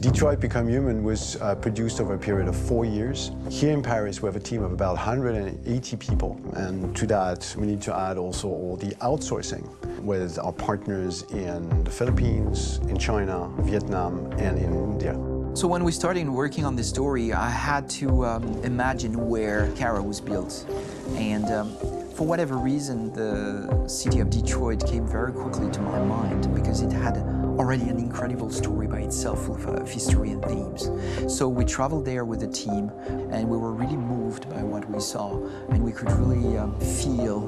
Detroit Become Human was produced over a period of 4 years. Here in Paris, we have a team of about 180 people. And to that, we need to add also all the outsourcing with our partners in the Philippines, in China, Vietnam, and in India. So when we started working on this story, I had to imagine where Kara was built. And for whatever reason, the city of Detroit came very quickly to my mind because it had already an incredible story by itself full of history and themes. So we traveled there with the team and we were really moved by what we saw, and we could really feel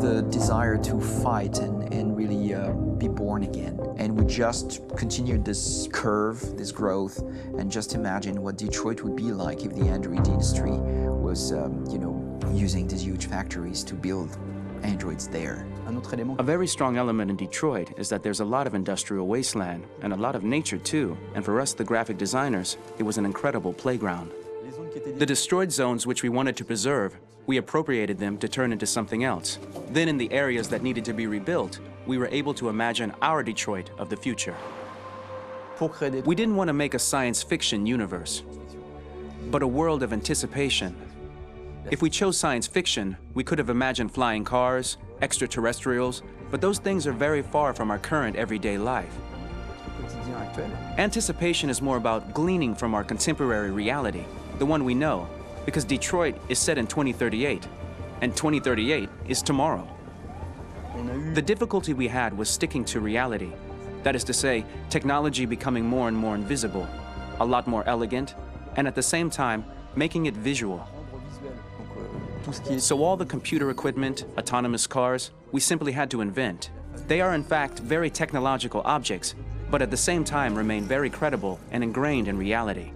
the desire to fight and really be born again. And we just continued this curve, this growth, and just imagine what Detroit would be like if the Android industry was, using these huge factories to build androids there. A very strong element in Detroit is that there's a lot of industrial wasteland and a lot of nature too, and for us, the graphic designers, it was an incredible playground. The destroyed zones which we wanted to preserve, we appropriated them to turn into something else. Then in the areas that needed to be rebuilt, we were able to imagine our Detroit of the future. We didn't want to make a science fiction universe, but a world of anticipation. If we chose science fiction, we could have imagined flying cars, extraterrestrials, but those things are very far from our current everyday life. Anticipation is more about gleaning from our contemporary reality, the one we know, because Detroit is set in 2038, and 2038 is tomorrow. The difficulty we had was sticking to reality. That is to say, technology becoming more and more invisible, a lot more elegant, and at the same time, making it visual. So all the computer equipment, autonomous cars, we simply had to invent. They are in fact very technological objects, but at the same time remain very credible and ingrained in reality.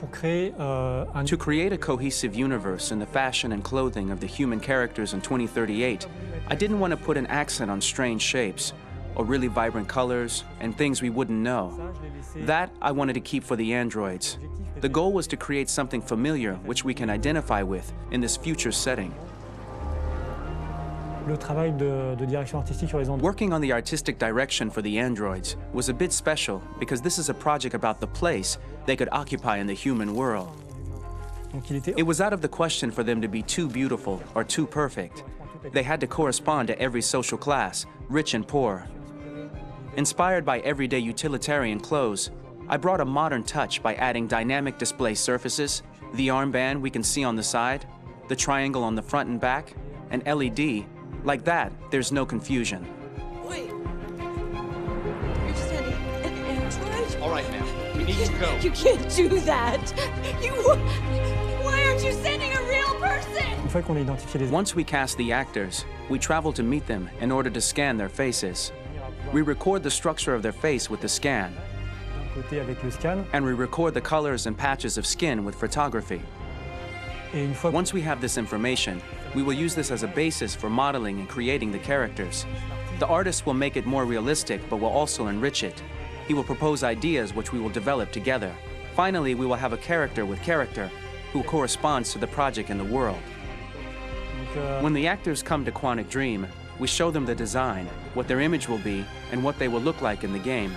To create a cohesive universe in the fashion and clothing of the human characters in 2038, I didn't want to put an accent on strange shapes, or really vibrant colors, and things we wouldn't know. That I wanted to keep for the androids. The goal was to create something familiar which we can identify with in this future setting. Working on the artistic direction for the androids was a bit special because this is a project about the place they could occupy in the human world. It was out of the question for them to be too beautiful or too perfect. They had to correspond to every social class, rich and poor. Inspired by everyday utilitarian clothes, I brought a modern touch by adding dynamic display surfaces, the armband we can see on the side, the triangle on the front and back, an LED. Like that, there's no confusion. Wait. You're sending an android? All right, ma'am. We need to go. You can't do that. Why aren't you sending a real person? Once we cast the actors, we travel to meet them in order to scan their faces. We record the structure of their face with the scan. And we record the colors and patches of skin with photography. Once we have this information, we will use this as a basis for modeling and creating the characters. The artist will make it more realistic, but will also enrich it. He will propose ideas which we will develop together. Finally, we will have a character with character who corresponds to the project and the world. When the actors come to Quantic Dream, we show them the design, what their image will be, and what they will look like in the game.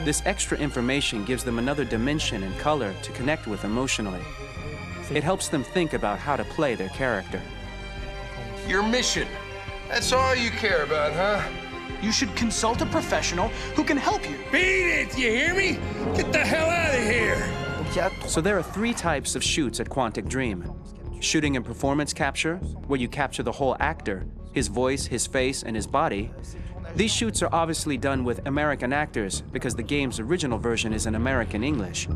This extra information gives them another dimension and color to connect with emotionally. It helps them think about how to play their character. Your mission. That's all you care about, huh? You should consult a professional who can help you. Beat it, you hear me? Get the hell out of here! So there are 3 types of shoots at Quantic Dream. Shooting and performance capture, where you capture the whole actor, his voice, his face, and his body. These shoots are obviously done with American actors because the game's original version is in American English.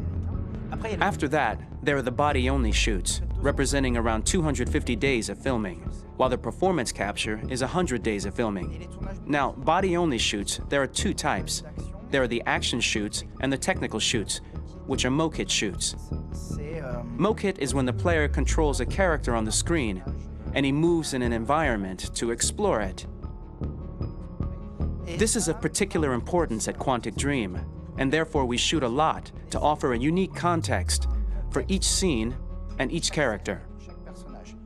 After that, there are the body-only shoots, representing around 250 days of filming, while the performance capture is 100 days of filming. Now, body-only shoots, there are 2 types. There are the action shoots and the technical shoots, which are mokit shoots. Mokit is when the player controls a character on the screen, and he moves in an environment to explore it. This is of particular importance at Quantic Dream, and therefore we shoot a lot to offer a unique context for each scene and each character.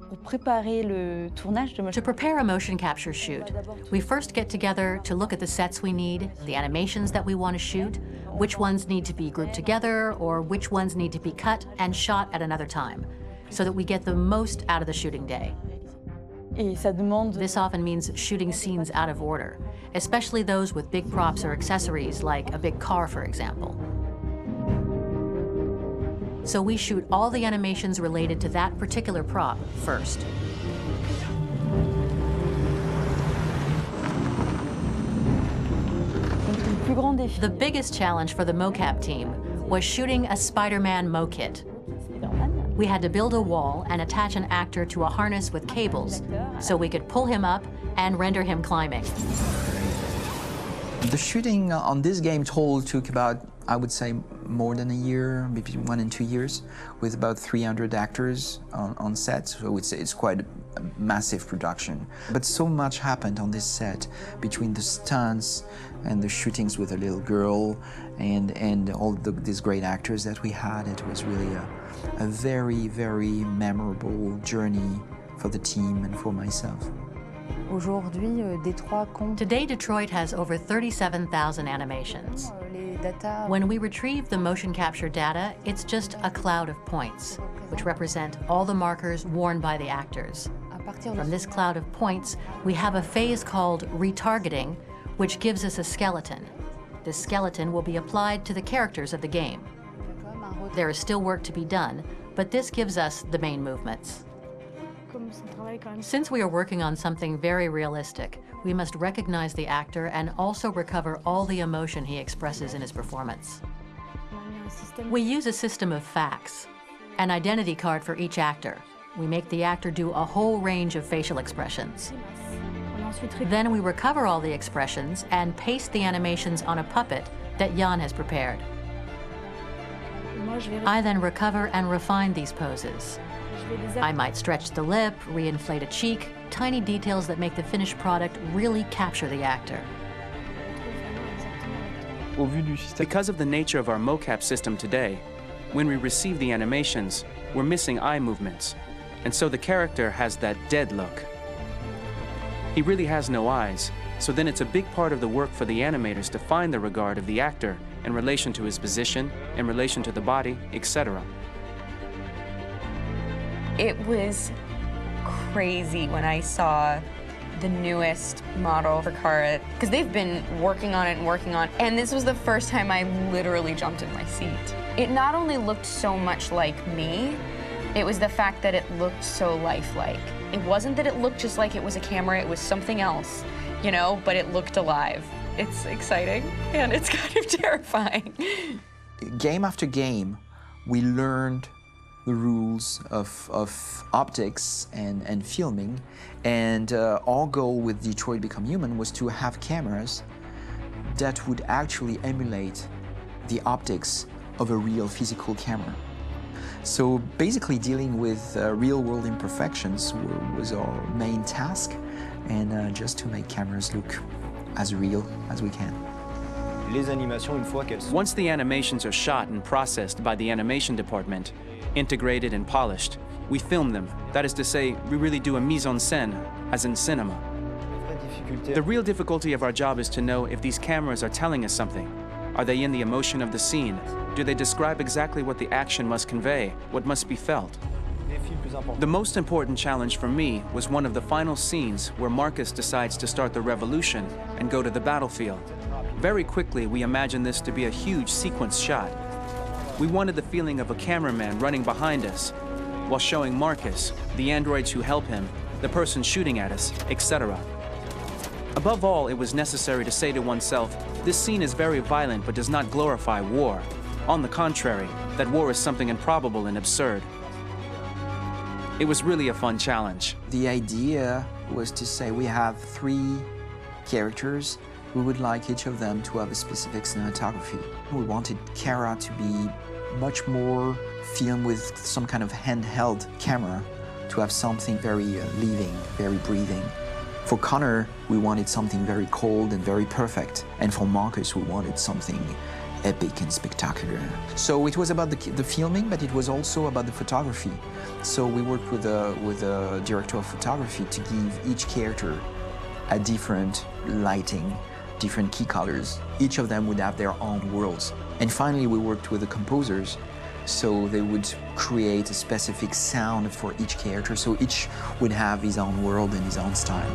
To prepare a motion capture shoot, we first get together to look at the sets we need, the animations that we want to shoot, which ones need to be grouped together, or which ones need to be cut and shot at another time, so that we get the most out of the shooting day. This often means shooting scenes out of order, especially those with big props or accessories, like a big car, for example. So we shoot all the animations related to that particular prop first. The biggest challenge for the mocap team was shooting a Spider-Man mo-kit. We had to build a wall and attach an actor to a harness with cables so we could pull him up and render him climbing. The shooting on this game took about, I would say, more than a year, maybe 1 and 2 years, with about 300 actors on set. So it's quite a massive production. But so much happened on this set between the stunts and the shootings with a little girl and all these great actors that we had. It was really a very, very memorable journey for the team and for myself. Today, Detroit has over 37,000 animations. When we retrieve the motion capture data, it's just a cloud of points, which represent all the markers worn by the actors. From this cloud of points, we have a phase called retargeting, which gives us a skeleton. This skeleton will be applied to the characters of the game. There is still work to be done, but this gives us the main movements. Since we are working on something very realistic, we must recognize the actor and also recover all the emotion he expresses in his performance. We use a system of facts, an identity card for each actor. We make the actor do a whole range of facial expressions. Then we recover all the expressions and paste the animations on a puppet that Jan has prepared. I then recover and refine these poses. I might stretch the lip, reinflate a cheek, tiny details that make the finished product really capture the actor. Because of the nature of our mocap system today, when we receive the animations, we're missing eye movements, and so the character has that dead look. He really has no eyes, so then it's a big part of the work for the animators to find the regard of the actor in relation to his position, in relation to the body, etc. It was crazy when I saw the newest model for Kara, because they've been working on it and working on it, and this was the first time I literally jumped in my seat. It not only looked so much like me, it was the fact that it looked so lifelike. It wasn't that it looked just like it was a camera, it was something else, you know, but it looked alive. It's exciting, and it's kind of terrifying. Game after game, we learned the rules of optics and filming, and our goal with Detroit Become Human was to have cameras that would actually emulate the optics of a real physical camera. So basically dealing with real-world imperfections was our main task, and just to make cameras look as real as we can. Once the animations are shot and processed by the animation department, integrated and polished, we film them. That is to say, we really do a mise en scène, as in cinema. The real difficulty of our job is to know if these cameras are telling us something. Are they in the emotion of the scene? Do they describe exactly what the action must convey, what must be felt? The most important challenge for me was one of the final scenes where Marcus decides to start the revolution and go to the battlefield. Very quickly, we imagined this to be a huge sequence shot. We wanted the feeling of a cameraman running behind us while showing Marcus, the androids who help him, the person shooting at us, etc. Above all, it was necessary to say to oneself, this scene is very violent but does not glorify war. On the contrary, that war is something improbable and absurd. It was really a fun challenge. The idea was to say we have 3 characters. We would like each of them to have a specific cinematography. We wanted Kara to be much more filmed with some kind of handheld camera, to have something very living, very breathing. For Connor, we wanted something very cold and very perfect. And for Marcus, we wanted something epic and spectacular. So it was about the filming, but it was also about the photography. So we worked with a director of photography to give each character a different lighting, different key colors. Each of them would have their own worlds. And finally, we worked with the composers, so they would create a specific sound for each character, so each would have his own world and his own style.